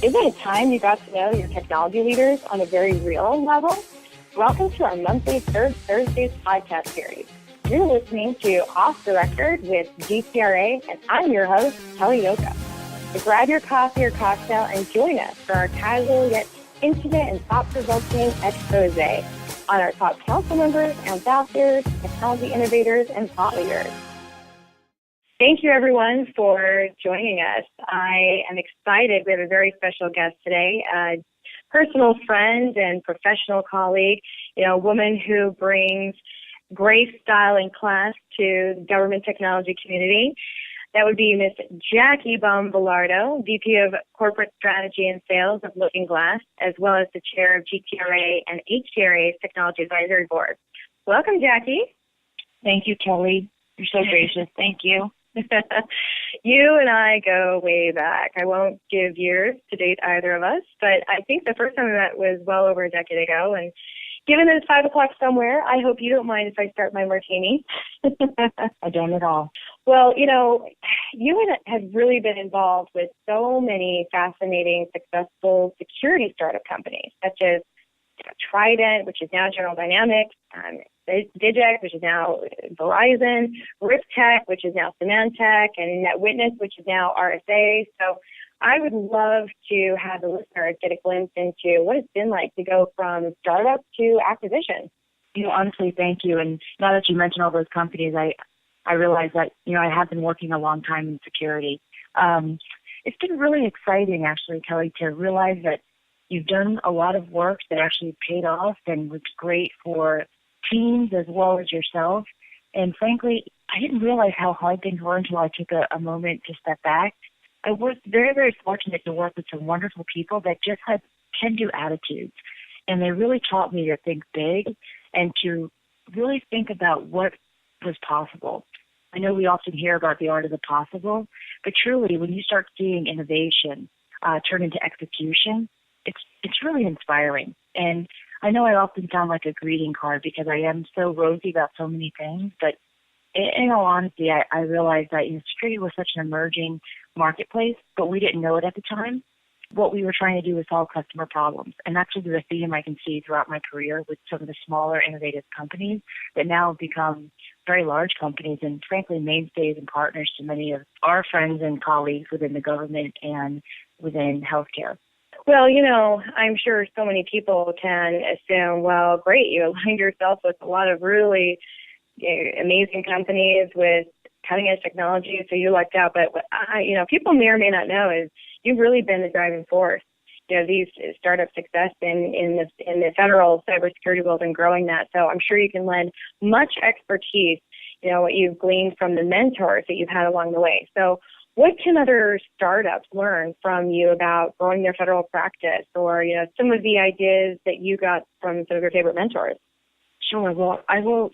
Isn't it time you got to know your technology leaders on a very real level? Welcome to our monthly Third Thursdays podcast series. You're listening to Off the Record with GTRA, and I'm your host, Kelly Yoka. So grab your coffee or cocktail and join us for our casual yet intimate and thought-provoking expose on our top council members, ambassadors, technology innovators, and thought leaders. Thank you, everyone, for joining us. I am excited. We have a very special guest today, a personal friend and professional colleague, a woman who brings grace, style, and class to the government technology community. That would be Miss Jaci Baum Vilardo, VP of Corporate Strategy and Sales of Looking Glass, as well as the chair of GTRA and HTRA's Technology Advisory Board. Welcome, Jaci. Thank you, Kelly. You're so gracious. Thank you. You and I go way back. I won't give years to date either of us, but I think the first time we met was well over a decade ago. And given that it's 5 o'clock somewhere, I hope you don't mind if I start my martini. I don't at all. Well, you have really been involved with so many fascinating, successful security startup companies, such as Trident, which is now General Dynamics, Digix, which is now Verizon, RipTech, which is now Symantec, and NetWitness, which is now RSA. So I would love to have the listeners get a glimpse into what it's been like to go from startup to acquisition. Honestly, thank you. And now that you mentioned all those companies, I realize that, I have been working a long time in security. It's been really exciting, actually, Kelly, to realize that you've done a lot of work that actually paid off and was great for teams as well as yourself. And frankly, I didn't realize how hard things were until I took a moment to step back. I was very, very fortunate to work with some wonderful people that just had can-do attitudes. And they really taught me to think big and to really think about what was possible. I know we often hear about the art of the possible, but truly when you start seeing innovation turn into execution, it's really inspiring. And I know I often sound like a greeting card because I am so rosy about so many things, but in all honesty, I realized that security was such an emerging marketplace, but we didn't know it at the time. What we were trying to do was solve customer problems, and that's really the theme I can see throughout my career with some of the smaller, innovative companies that now have become very large companies and, frankly, mainstays and partners to many of our friends and colleagues within the government and within healthcare. Well, I'm sure so many people can assume, well, great, you aligned yourself with a lot of really amazing companies with cutting-edge technology, so you lucked out. But what people may or may not know is you've really been the driving force. These startup success in the federal cybersecurity world and growing that. So I'm sure you can lend much expertise, what you've gleaned from the mentors that you've had along the way. So what can other startups learn from you about growing their federal practice or, some of the ideas that you got from some of your favorite mentors? Sure. Well, I will,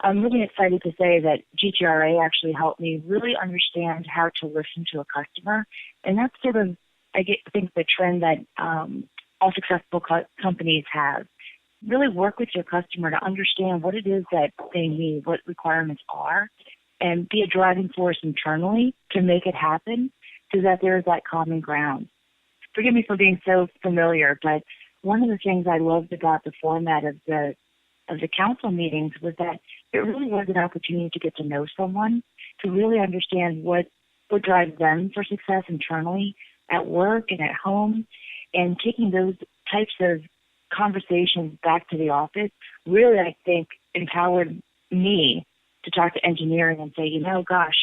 I'm really excited to say that GTRA actually helped me really understand how to listen to a customer. And that's sort of, I think, the trend that all successful companies have. Really work with your customer to understand what it is that they need, what requirements are, and be a driving force internally to make it happen so that there is that common ground. Forgive me for being so familiar, but one of the things I loved about the format of the council meetings was that it really was an opportunity to get to know someone, to really understand what drives them for success internally at work and at home, and taking those types of conversations back to the office really, I think, empowered me to talk to engineering and say, gosh,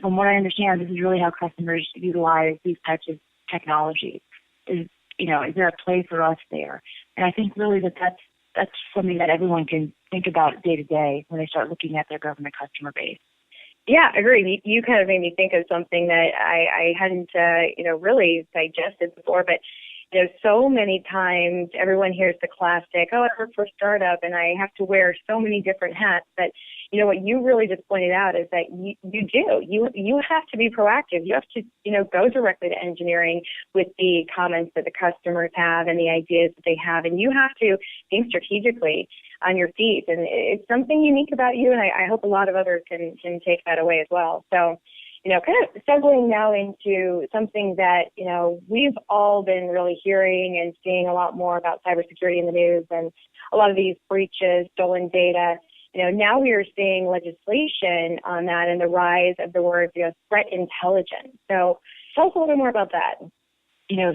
from what I understand, this is really how customers utilize these types of technologies. Is there a place for us there? And I think really that's something that everyone can think about day to day when they start looking at their government customer base. Yeah, agreed. You kind of made me think of something that I hadn't, really digested before, but so many times everyone hears the classic, I work for a startup and I have to wear so many different hats. But what you really just pointed out is that you do. You have to be proactive. You have to, go directly to engineering with the comments that the customers have and the ideas that they have. And you have to think strategically on your feet. And it's something unique about you. And I hope a lot of others can take that away as well. So, kind of segueing now into something that, we've all been really hearing and seeing a lot more about cybersecurity in the news and a lot of these breaches, stolen data. Now we are seeing legislation on that and the rise of the word, threat intelligence. So tell us a little bit more about that.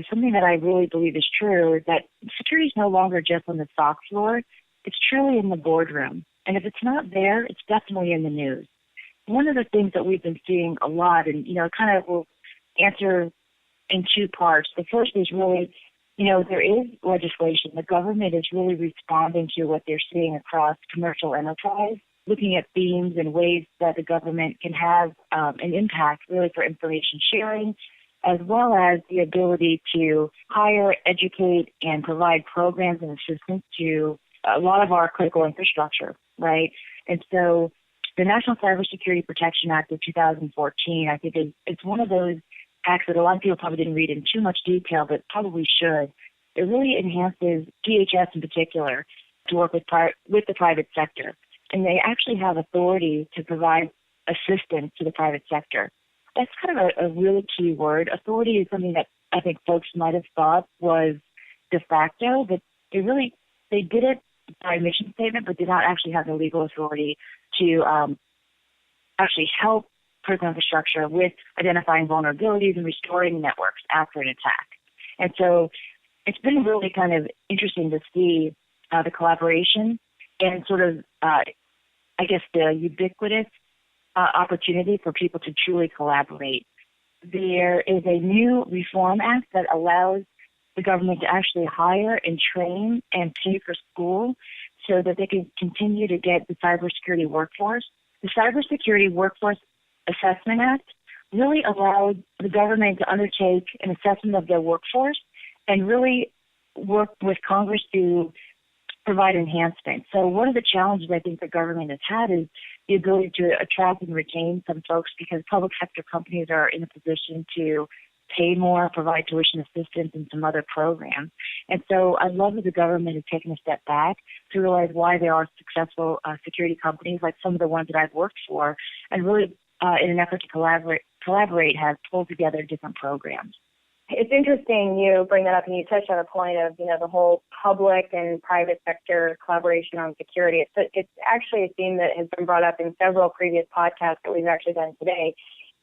Something that I really believe is true is that security is no longer just on the SOC floor. It's truly in the boardroom. And if it's not there, it's definitely in the news. One of the things that we've been seeing a lot, and, kind of will answer in two parts. The first is really, there is legislation. The government is really responding to what they're seeing across commercial enterprise, looking at themes and ways that the government can have an impact really for information sharing, as well as the ability to hire, educate, and provide programs and assistance to a lot of our critical infrastructure, right? And so the National Cybersecurity Protection Act of 2014, I think, it's one of those acts that a lot of people probably didn't read in too much detail, but probably should. It really enhances DHS in particular to work with the private sector. And they actually have authority to provide assistance to the private sector. That's kind of a really key word. Authority is something that I think folks might have thought was de facto, but they did it by mission statement, but did not actually have the legal authority to actually help critical infrastructure with identifying vulnerabilities and restoring networks after an attack. And so it's been really kind of interesting to see the collaboration and sort of, the ubiquitous opportunity for people to truly collaborate. There is a new Reform Act that allows the government to actually hire and train and pay for school so that they can continue to get the cybersecurity workforce. The Cybersecurity Workforce Assessment Act really allowed the government to undertake an assessment of their workforce and really work with Congress to provide enhancement. So one of the challenges I think the government has had is the ability to attract and retain some folks because public sector companies are in a position to pay more, provide tuition assistance, and some other programs. And so I love that the government has taken a step back to realize why there are successful security companies like some of the ones that I've worked for, and really in an effort to collaborate have pulled together different programs. It's interesting you bring that up, and you touched on a point of, the whole public and private sector collaboration on security. It's actually a theme that has been brought up in several previous podcasts that we've actually done today.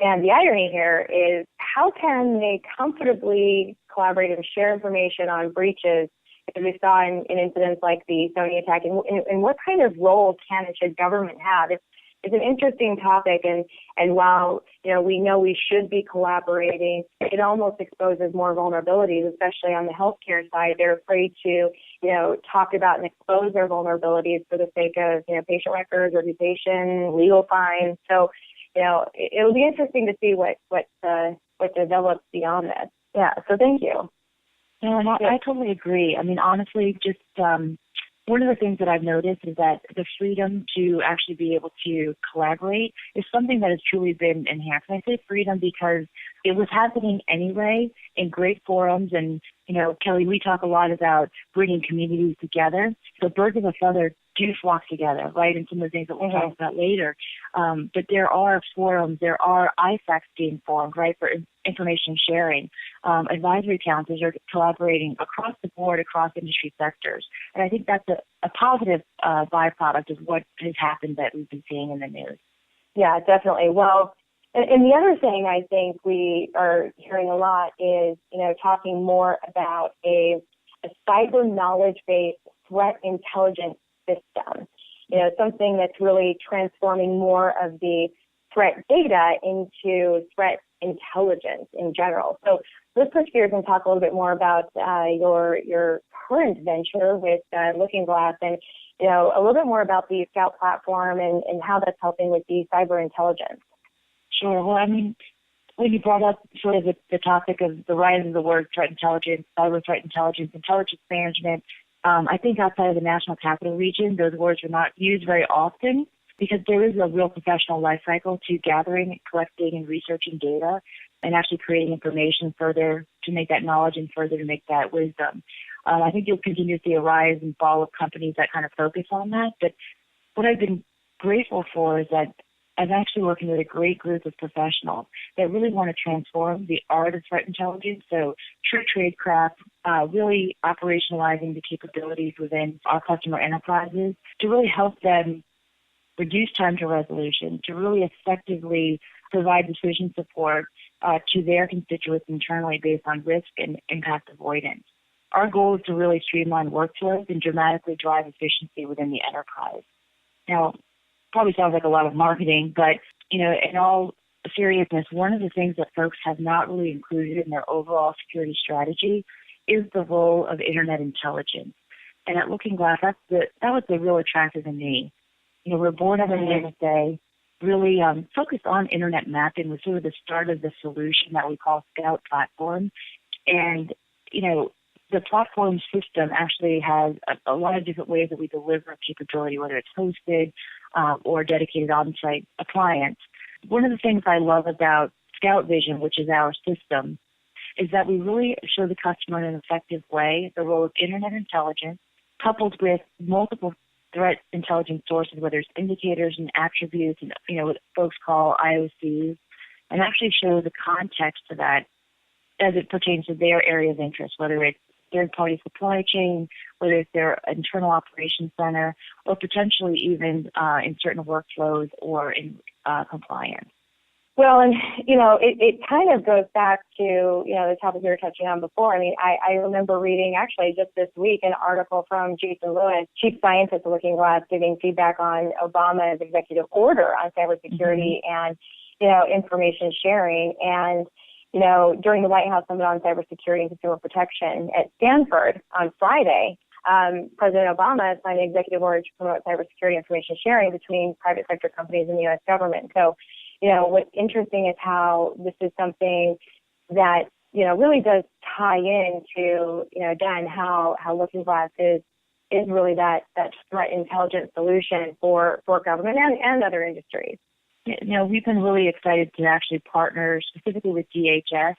And the irony here is, how can they comfortably collaborate and share information on breaches, as we saw in incidents like the Sony attack, and what kind of role can and should government have? It's an interesting topic, and while, we know we should be collaborating, it almost exposes more vulnerabilities, especially on the healthcare side. They're afraid to, talk about and expose their vulnerabilities for the sake of, patient records, reputation, legal fines. So, it'll be interesting to see what develops beyond this. Yeah, so thank you. And I totally agree. I mean, honestly, just one of the things that I've noticed is that the freedom to actually be able to collaborate is something that has truly been enhanced. And I say freedom because it was happening anyway in great forums. And, Kelly, we talk a lot about bringing communities together. So birds of a feather do flock together, right, and some of the things that we'll talk about later. But there are forums, there are ISACs being formed, right, for information sharing. Advisory councils are collaborating across the board, across industry sectors. And I think that's a positive byproduct of what has happened that we've been seeing in the news. Yeah, definitely. Well, and the other thing I think we are hearing a lot is, talking more about a cyber knowledge-based threat intelligence system, something that's really transforming more of the threat data into threat intelligence in general. So let's switch gears and talk a little bit more about your current venture with Looking Glass, and a little bit more about the Scout platform and how that's helping with the cyber intelligence. Sure. Well, I mean, when you brought up sort of the topic of the rise of the word threat intelligence, cyber threat intelligence, intelligence management, I think outside of the National Capital Region, those words are not used very often because there is a real professional life cycle to gathering, collecting, and researching data and actually creating information further to make that knowledge and further to make that wisdom. I think you'll continue to see a rise and fall of companies that kind of focus on that. But what I've been grateful for is that I'm actually working with a great group of professionals that really want to transform the art of threat intelligence, so true tradecraft, really operationalizing the capabilities within our customer enterprises to really help them reduce time to resolution, to really effectively provide decision support to their constituents internally based on risk and impact avoidance. Our goal is to really streamline workflows and dramatically drive efficiency within the enterprise. Now, probably sounds like a lot of marketing, but, in all seriousness, one of the things that folks have not really included in their overall security strategy is the role of Internet intelligence. And at Looking Glass, that was the real attractive to me. We're born of an NSA, really focused on Internet mapping was sort of the start of the solution that we call Scout Platform. And, the platform system actually has a lot of different ways that we deliver a capability, whether it's hosted or dedicated on-site appliance. One of the things I love about Scout Vision, which is our system, is that we really show the customer in an effective way the role of Internet intelligence coupled with multiple threat intelligence sources, whether it's indicators and attributes and, what folks call IOCs, and actually show the context to that as it pertains to their area of interest, whether it's third-party supply chain, whether it's their internal operations center, or potentially even in certain workflows or in compliance. Well, and, it kind of goes back to, the topic we were touching on before. I mean, I remember reading actually just this week an article from Jason Lewis, chief scientist at Looking Glass, giving feedback on Obama's executive order on cybersecurity and, information sharing. And, during the White House Summit on Cybersecurity and Consumer Protection at Stanford on Friday, President Obama signed an executive order to promote cybersecurity information sharing between private sector companies and the U.S. government. So, what's interesting is how this is something that, really does tie into, again, how Looking Glass is really that threat intelligence solution for government and other industries. We've been really excited to actually partner specifically with DHS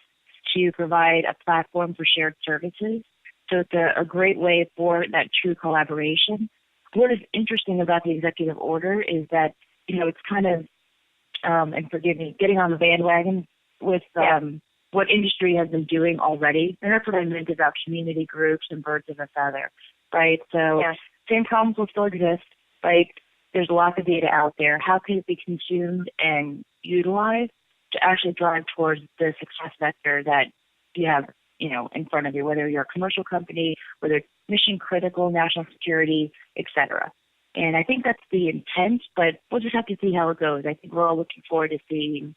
to provide a platform for shared services. So it's a great way for that true collaboration. What is interesting about the executive order is that, it's kind of, and forgive me, getting on the bandwagon with what industry has been doing already. And that's what I meant about community groups and birds of a feather, right? So same problems will still exist, right? There's lots of data out there. How can it be consumed and utilized to actually drive towards the success vector that you have, in front of you, whether you're a commercial company, whether it's mission critical, national security, et cetera. And I think that's the intent, but we'll just have to see how it goes. I think we're all looking forward to seeing,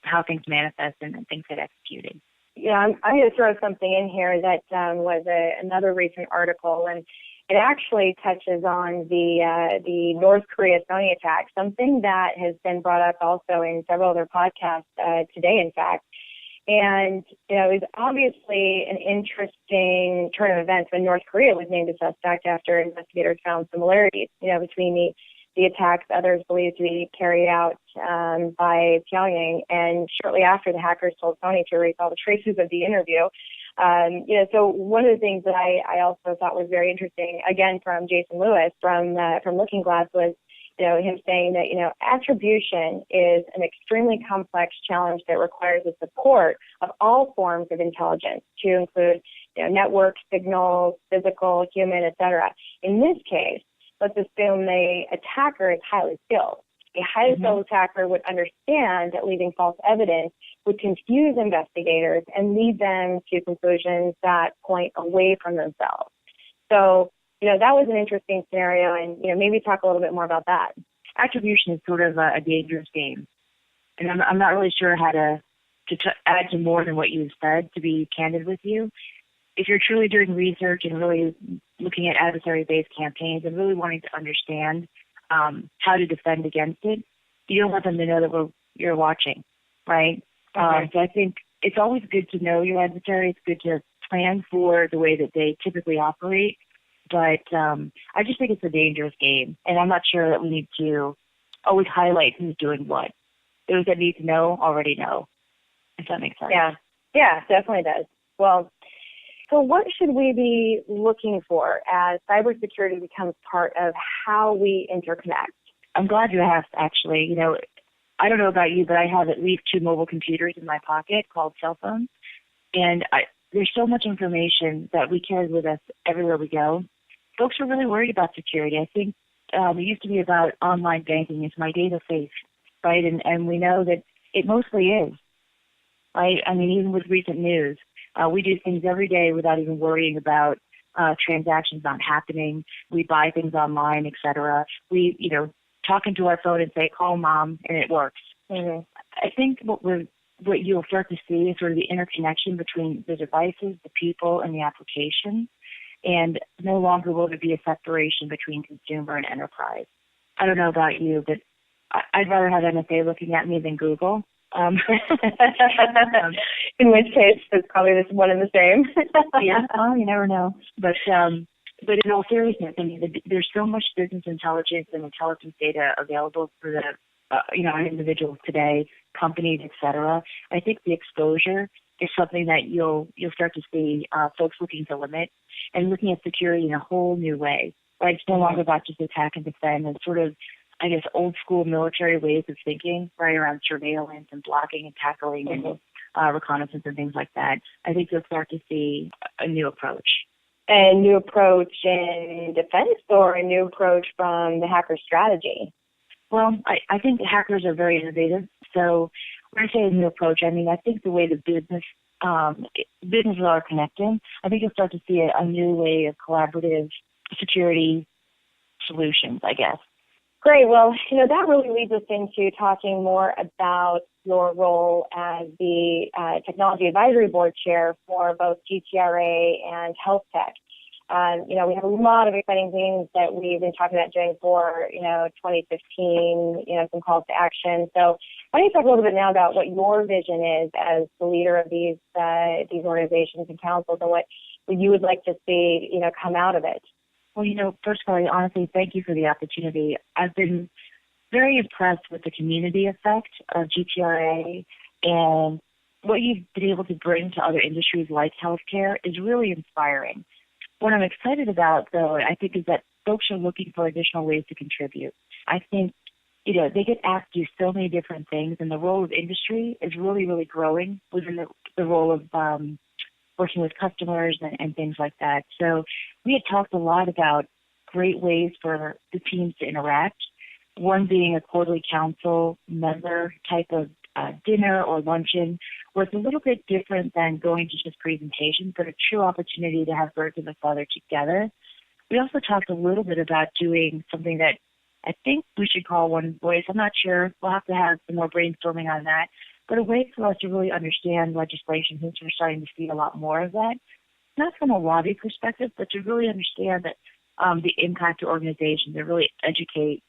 how things manifest and things get executed. Yeah, I'm going to throw something in here that was another recent article, and it actually touches on the North Korea Sony attack, something that has been brought up also in several other podcasts today, in fact. And, it was obviously an interesting turn of events when North Korea was named a suspect after investigators found similarities, between the attacks others believed to be carried out by Pyongyang. And shortly after, the hackers told Sony to erase all the traces of the interview. So one of the things that I also thought was very interesting, again, from Jason Lewis from Looking Glass was, him saying that, attribution is an extremely complex challenge that requires the support of all forms of intelligence to include, network, signals, physical, human, etc. In this case, let's assume the attacker is highly skilled. A highly skilled attacker would understand that leaving false evidence would confuse investigators and lead them to conclusions that point away from themselves. So, that was an interesting scenario, and, maybe talk a little bit more about that. Attribution is sort of a dangerous game, and I'm not really sure how to add to more than what you've said, to be candid with you. If you're truly doing research and really looking at adversary-based campaigns and really wanting to understand how to defend against it, you don't want them to know that you're watching, right? Okay. So I think it's always good to know your adversary. It's good to plan for the way that they typically operate. But I just think it's a dangerous game, and I'm not sure that we need to always highlight who's doing what. Those that need to know already know, if that makes sense. Yeah, definitely does. Well, so what should we be looking for as cybersecurity becomes part of how we interconnect? I'm glad you asked, actually. I don't know about you, but I have at least 2 mobile computers in my pocket called cell phones. And there's so much information that we carry with us everywhere we go. Folks are really worried about security. I think it used to be about online banking. Is my data safe, right? And we know that it mostly is, right? I mean, even with recent news, we do things every day without even worrying about transactions not happening. We buy things online, et cetera. We, talk into our phone and say, call mom, and it works. Mm-hmm. I think what you'll start to see is sort of the interconnection between the devices, the people, and the application. And no longer will there be a separation between consumer and enterprise. I don't know about you, but I'd rather have NSA looking at me than Google. In which case, it's probably just one and the same. Yeah, well, you never know. But in all seriousness, I mean, there's so much business intelligence and intelligence data available for the individuals today, companies, et cetera. I think the exposure is something that you'll start to see folks looking to limit and looking at security in a whole new way. Right? It's no longer about just attack and defend and sort of, I guess, old school military ways of thinking, right, around surveillance and blocking and tackling and reconnaissance and things like that. I think you'll start to see a new approach. A new approach in defense or a new approach from the hacker strategy? Well, I think the hackers are very innovative. So when I say a new approach, I mean, I think the way the businesses are connecting, I think you'll start to see a new way of collaborative security solutions, I guess. Great. Well, that really leads us into talking more about your role as the Technology Advisory Board Chair for both GTRA and Health Tech. We have a lot of exciting things that we've been talking about doing for, 2015, some calls to action. So why don't you talk a little bit now about what your vision is as the leader of these organizations and councils and what you would like to see, come out of it? Well, first of all, honestly, thank you for the opportunity. I've been very impressed with the community effect of GTRA, and what you've been able to bring to other industries like healthcare is really inspiring. What I'm excited about, though, I think, is that folks are looking for additional ways to contribute. I think, they get asked to do so many different things, and the role of industry is really, really growing within the role of working with customers and things like that. So we had talked a lot about great ways for the teams to interact, one being a quarterly council member type of dinner or luncheon, where it's a little bit different than going to just presentations, but a true opportunity to have birds of a feather together. We also talked a little bit about doing something that I think we should call One Voice. I'm not sure. We'll have to have some more brainstorming on that. But a way for us to really understand legislation, since we're starting to see a lot more of that, not from a lobby perspective, but to really understand that the impact to organizations and really educate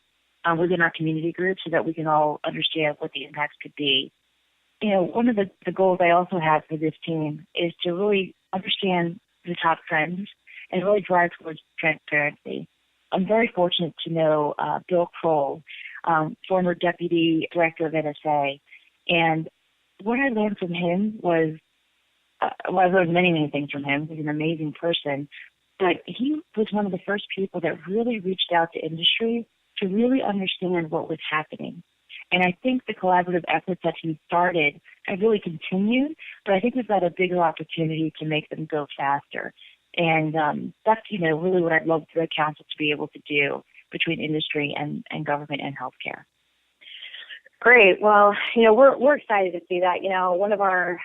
within our community groups so that we can all understand what the impacts could be. One of the goals I also have for this team is to really understand the top trends and really drive towards transparency. I'm very fortunate to know Bill Kroll, former Deputy Director of NSA, and what I learned from him was, I learned many, many things from him. He's an amazing person, but he was one of the first people that really reached out to industry to really understand what was happening. And I think the collaborative efforts that he started have really continued, but I think we've got a bigger opportunity to make them go faster. And that's, really what I'd love for the council to be able to do between industry and government and healthcare. Great. Well, we're excited to see that. One of our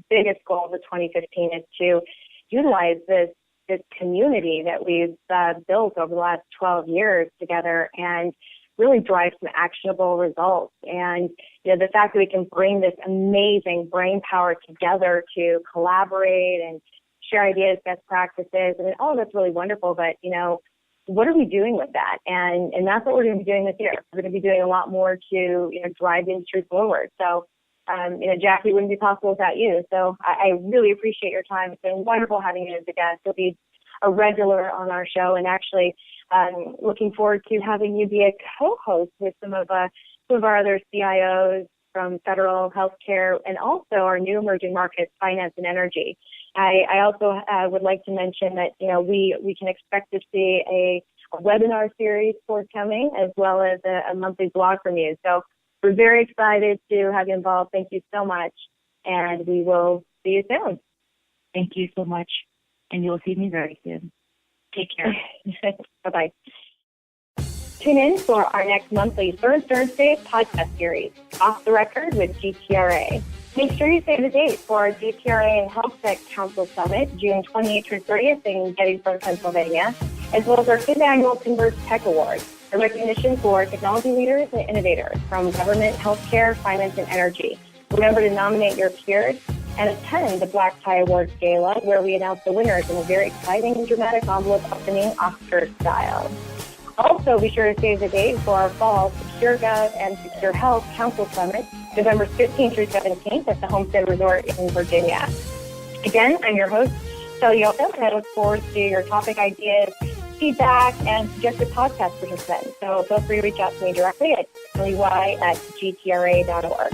biggest goals of 2015 is to utilize this community that we've built over the last 12 years together and really drive some actionable results. And, the fact that we can bring this amazing brain power together to collaborate and share ideas, best practices, and all of that's really wonderful. But, what are we doing with that? And that's what we're going to be doing this year. We're going to be doing a lot more to, drive the industry forward. So, Jaci, wouldn't be possible without you. So I really appreciate your time. It's been wonderful having you as a guest. You'll be a regular on our show, and actually looking forward to having you be a co-host with some of our other CIOs from federal healthcare and also our new emerging markets, finance and energy. I also would like to mention that, we can expect to see a webinar series forthcoming as well as a monthly blog from you. So We're very excited to have you involved. Thank you so much. And we will see you soon. Thank you so much. And you'll see me very soon. Take care. Bye-bye. Tune in for our next monthly Third Thursday podcast series, Off the Record with GTRA. Make sure you save the date for our GTRA and Health Tech Council Summit, June 28th through 30th in Gettysburg, Pennsylvania, as well as our 5th Annual Converge Tech Awards, a recognition for technology leaders and innovators from government, healthcare, finance, and energy. Remember to nominate your peers and attend the Black Tie Awards Gala, where we announce the winners in a very exciting and dramatic envelope opening Oscar style. Also, be sure to save the date for our fall Secure Gov and Secure Health Council Summit, November 15th through 17th at the Homestead Resort in Virginia. Again, I'm your host, Kelly Yoko, and I look forward to your topic ideas, feedback, and suggested podcast participants. So feel free to reach out to me directly at kelly@gtra.org.